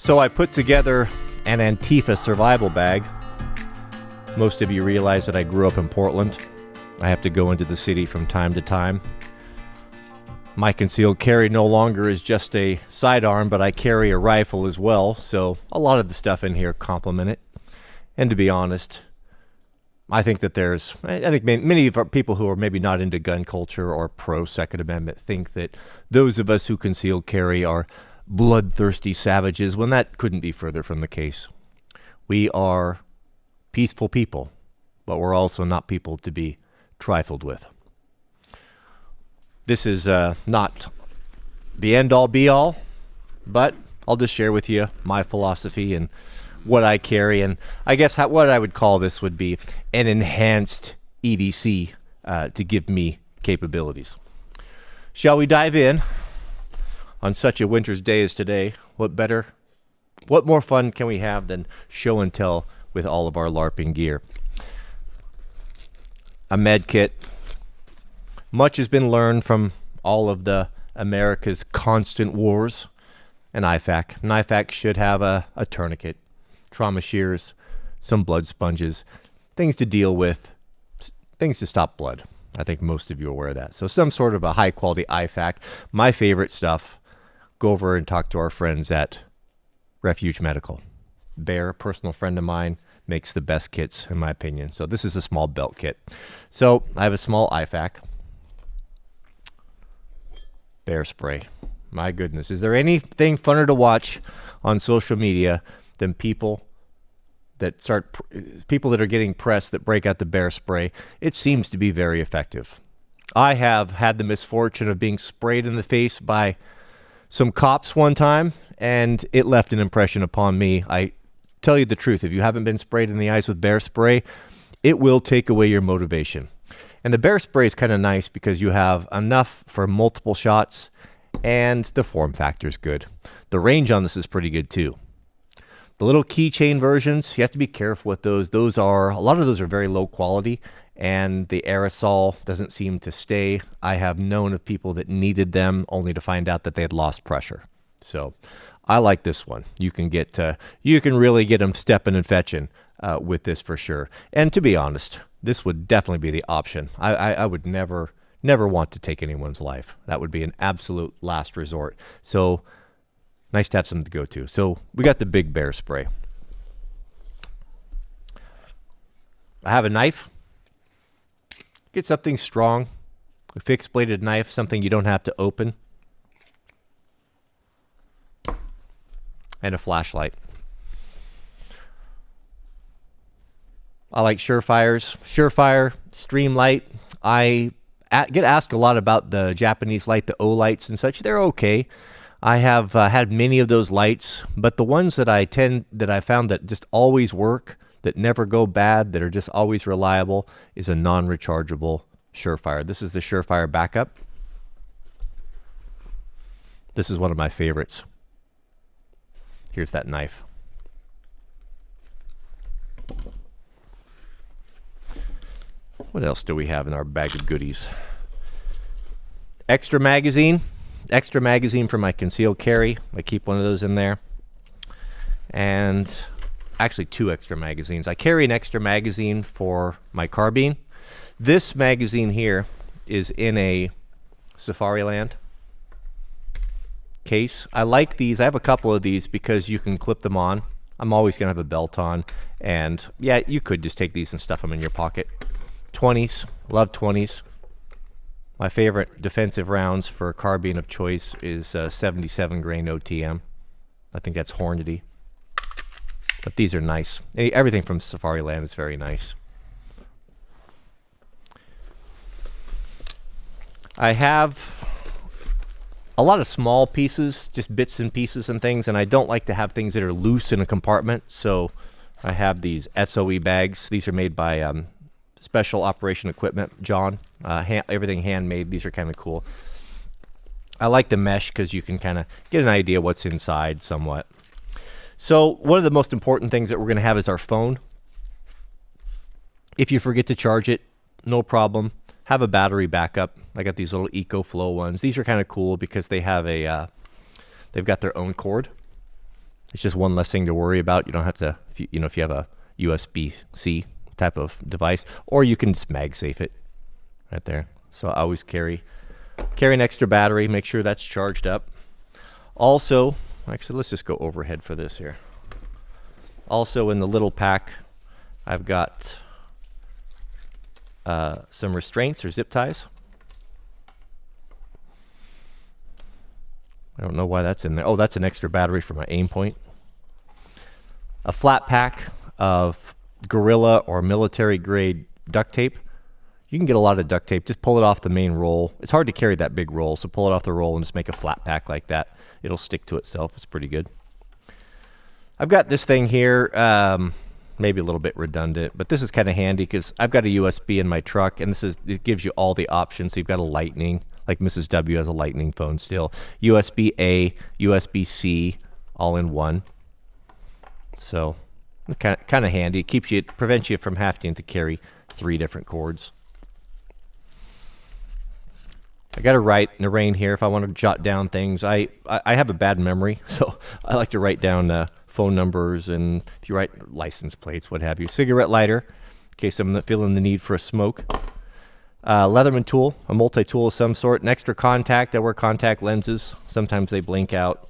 So I put together an Antifa survival bag. Most of you realize that I grew up in Portland. I have to go into the city from time to time. My concealed carry no longer is just a sidearm, but I carry a rifle as well, so a lot of the stuff in here complement it. And to be honest, I think that many of our people who are maybe not into gun culture or pro Second Amendment think that those of us who conceal carry are bloodthirsty savages, when that couldn't be further from the case. We are peaceful people, but we're also not people to be trifled with. This is not the end-all be-all, but I'll just share with you my philosophy and what I carry, and I guess what I would call this would be an enhanced EDC to give me capabilities. Shall we dive in? On such a winter's day as today, what more fun can we have than show and tell with all of our LARPing gear? A med kit. Much has been learned from all of the America's constant wars. An IFAC. An IFAC should have a tourniquet, trauma shears, some blood sponges, things to deal with, things to stop blood. I think most of you are aware of that. So some sort of a high quality IFAC. My favorite stuff. Go over and talk to our friends at Refuge Medical. Bear, a personal friend of mine, makes the best kits in my opinion. So this is a small belt kit. So I have a small IFAC. Bear spray. My goodness. Is there anything funner to watch on social media than people that are getting pressed that break out the bear spray? It seems to be very effective. I have had the misfortune of being sprayed in the face by some cops one time, and it left an impression upon me. I tell you the truth, if you haven't been sprayed in the eyes with bear spray, it will take away your motivation. And the bear spray is kind of nice because you have enough for multiple shots, and the form factor is good. The range on this is pretty good too. The little keychain versions, you have to be careful with those. A lot of those are very low quality, and the aerosol doesn't seem to stay. I have known of people that needed them only to find out that they had lost pressure. So I like this one. You can really get them stepping and fetching with this for sure. And to be honest, this would definitely be the option. I would never want to take anyone's life. That would be an absolute last resort. So nice to have something to go to. So we got the big bear spray. I have a knife. Get something strong, a fixed bladed knife, something you don't have to open. And a flashlight. I like SureFires. SureFire, Streamlight. I get asked a lot about the Japanese light, the O lights and such. They're okay. I have had many of those lights, but the ones that I found that just always work, that never go bad, that are just always reliable, is a non-rechargeable SureFire. This is the SureFire backup. This is one of my favorites. Here's that knife. What else do we have in our bag of goodies? Extra magazine. Extra magazine for my concealed carry. I keep one of those in there. And actually 2 extra magazines. I carry an extra magazine for my carbine. This magazine here is in a Safariland case. I like these. I have a couple of these because you can clip them on. I'm always going to have a belt on. And yeah, you could just take these and stuff them in your pocket. 20s. Love 20s. My favorite defensive rounds for carbine of choice is 77 grain OTM. I think that's Hornady. But these are nice. Everything from Safariland is very nice. I have a lot of small pieces, just bits and pieces and things, and I don't like to have things that are loose in a compartment, so I have these SOE bags. These are made by Special Operation Equipment, John. Everything handmade. These are kind of cool. I like the mesh because you can kind of get an idea what's inside somewhat. So one of the most important things that we're going to have is our phone. If you forget to charge it, no problem. Have a battery backup. I got these little EcoFlow ones. These are kind of cool because they have they've got their own cord. It's just one less thing to worry about. You don't have to, if you have a USB-C type of device, or you can just MagSafe it right there. So I always carry an extra battery, make sure that's charged up. Also, actually, let's just go overhead for this here. Also in the little pack, I've got some restraints or zip ties. I don't know why that's in there. Oh, that's an extra battery for my aim point. A flat pack of Gorilla or military grade duct tape. You can get a lot of duct tape. Just pull it off the main roll. It's hard to carry that big roll, so pull it off the roll and just make a flat pack like that. It'll stick to itself. It's pretty good. I've got this thing here, maybe a little bit redundant, but this is kind of handy because I've got a USB in my truck, and it gives you all the options. So you've got a Lightning, like Mrs. W has a Lightning phone still, USB-A, USB-C, all in one. So it's kind of handy. It prevents you from having to carry 3 different cords. I got to write in the rain here if I want to jot down things. I have a bad memory, so I like to write down phone numbers, and if you write license plates, what have you. Cigarette lighter, in case I'm not feeling the need for a smoke. Leatherman tool, a multi-tool of some sort. An extra contact. I wear contact lenses. Sometimes they blink out.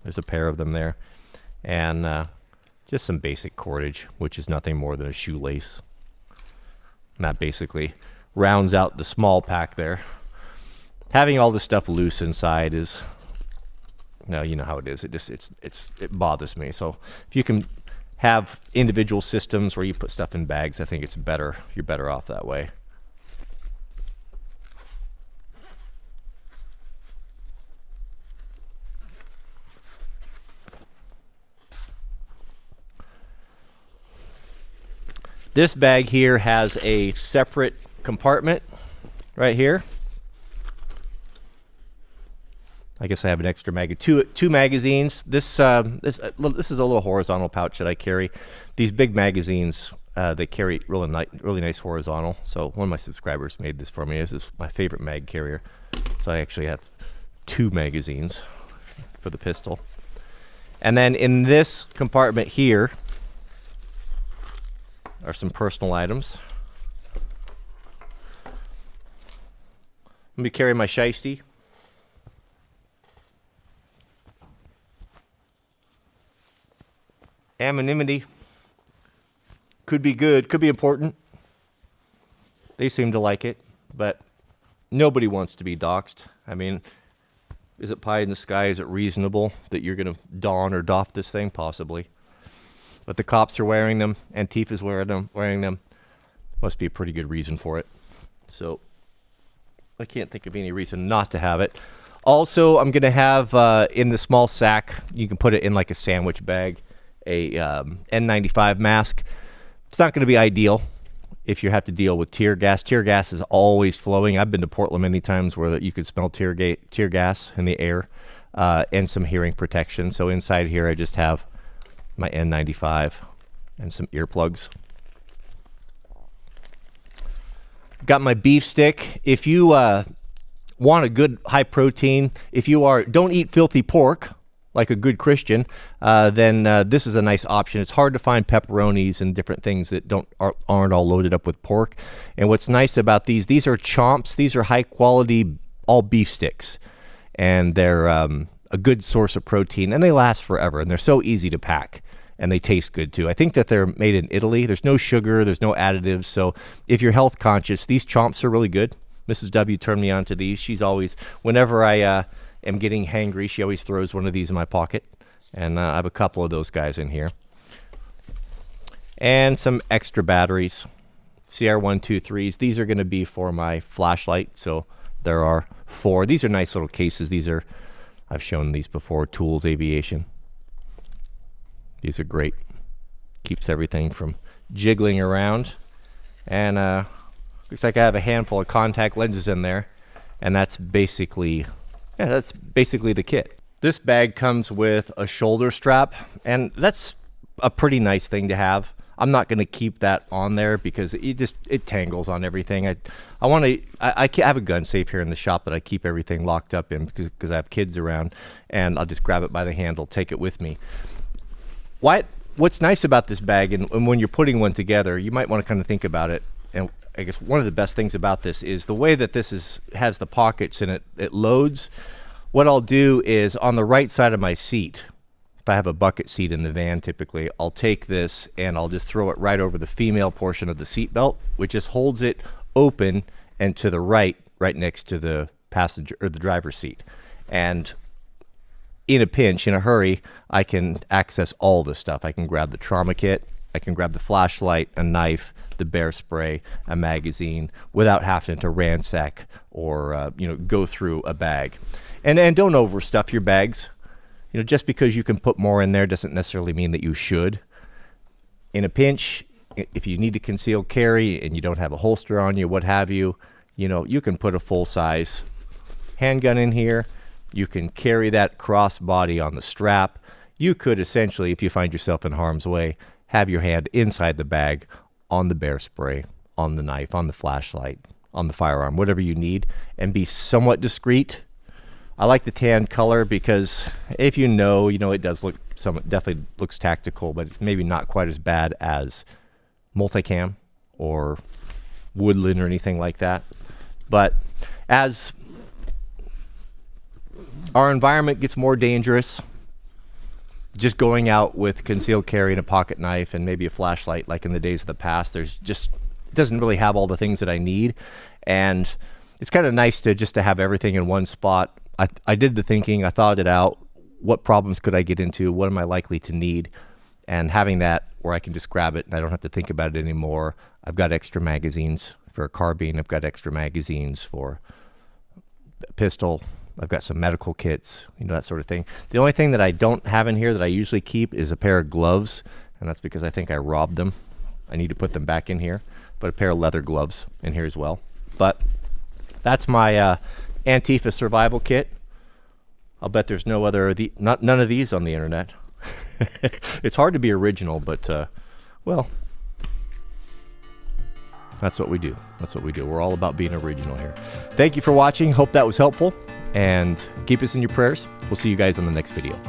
There's a pair of them there. And just some basic cordage, which is nothing more than a shoelace. And that basically rounds out the small pack there. Having all this stuff loose inside is, you know how it is. It bothers me. So if you can have individual systems where you put stuff in bags, I think it's better. You're better off that way. This bag here has a separate compartment right here. I guess I have an extra two magazines. This is a little horizontal pouch that I carry. These big magazines, they carry really nice horizontal. So one of my subscribers made this for me. This is my favorite mag carrier. So I actually have 2 magazines for the pistol. And then in this compartment here are some personal items. Let me carry my shiesty. Anonymity could be good, could be important. They seem to like it, but nobody wants to be doxxed. I mean, is it pie in the sky? Is it reasonable that you're going to don or doff this thing? Possibly. But the cops are wearing them. Antifa's wearing them. Must be a pretty good reason for it. So I can't think of any reason not to have it. Also, I'm going to have in the small sack, you can put it in like a sandwich bag, a N95 mask. It's not going to be ideal if you have to deal with tear gas. Tear gas is always flowing. I've been to Portland many times where you could smell tear gas in the air, and some hearing protection. So inside here I just have my N95 and some earplugs. Got my beef stick. If you want a good high protein, don't eat filthy pork like a good Christian, then this is a nice option. It's hard to find pepperonis and different things that aren't all loaded up with pork. And what's nice about these are Chomps. These are high quality all beef sticks, and they're a good source of protein, and they last forever, and they're so easy to pack, and they taste good too. I think that they're made in Italy. There's no sugar, there's no additives. So if you're health conscious, these Chomps are really good. Mrs. W turned me on to these. She's always, whenever I am getting hangry, she always throws one of these in my pocket, and I have a couple of those guys in here. And some extra batteries, CR123s. These are going to be for my flashlight, so there are 4. These are nice little cases. I've shown these before, Tools Aviation. These are great. Keeps everything from jiggling around. And looks like I have a handful of contact lenses in there, and that's basically the kit. This bag comes with a shoulder strap, and that's a pretty nice thing to have. I'm not going to keep that on there because it tangles on everything. I have a gun safe here in the shop that I keep everything locked up in because I have kids around, and I'll just grab it by the handle, take it with me. what's nice about this bag, and when you're putting one together, you might want to kind of think about it. And I guess one of the best things about this is the way that this has the pockets and it loads. What I'll do is on the right side of my seat, if I have a bucket seat in the van, typically, I'll take this and I'll just throw it right over the female portion of the seat belt, which just holds it open and to the right next to the passenger or the driver's seat. And in a pinch, in a hurry, I can access all this stuff. I can grab the trauma kit, I can grab the flashlight, a knife, the bear spray, a magazine, without having to ransack or go through a bag. And don't overstuff your bags. Just because you can put more in there doesn't necessarily mean that you should. In a pinch, if you need to conceal carry and you don't have a holster on you, what have you, you can put a full-size handgun in here. You can carry that crossbody on the strap. You could essentially, if you find yourself in harm's way, have your hand inside the bag on the bear spray, on the knife, on the flashlight, on the firearm, whatever you need, and be somewhat discreet. I like the tan color because if it does look definitely looks tactical, but it's maybe not quite as bad as multicam or woodland or anything like that. But as our environment gets more dangerous, just going out with concealed carry and a pocket knife and maybe a flashlight like in the days of the past, it doesn't really have all the things that I need. And it's kind of nice to have everything in one spot. I did the thinking, I thought it out. What problems could I get into? What am I likely to need? And having that where I can just grab it and I don't have to think about it anymore. I've got extra magazines for a carbine. I've got extra magazines for a pistol. I've got some medical kits, that sort of thing. The only thing that I don't have in here that I usually keep is a pair of gloves, and that's because I think I robbed them. I need to put them back in here, but a pair of leather gloves in here as well. But that's my Antifa Survival Kit. I'll bet there's none of these on the internet. It's hard to be original, but well, that's what we do. That's what we do. We're all about being original here. Thank you for watching. Hope that was helpful, and keep us in your prayers. We'll see you guys on the next video.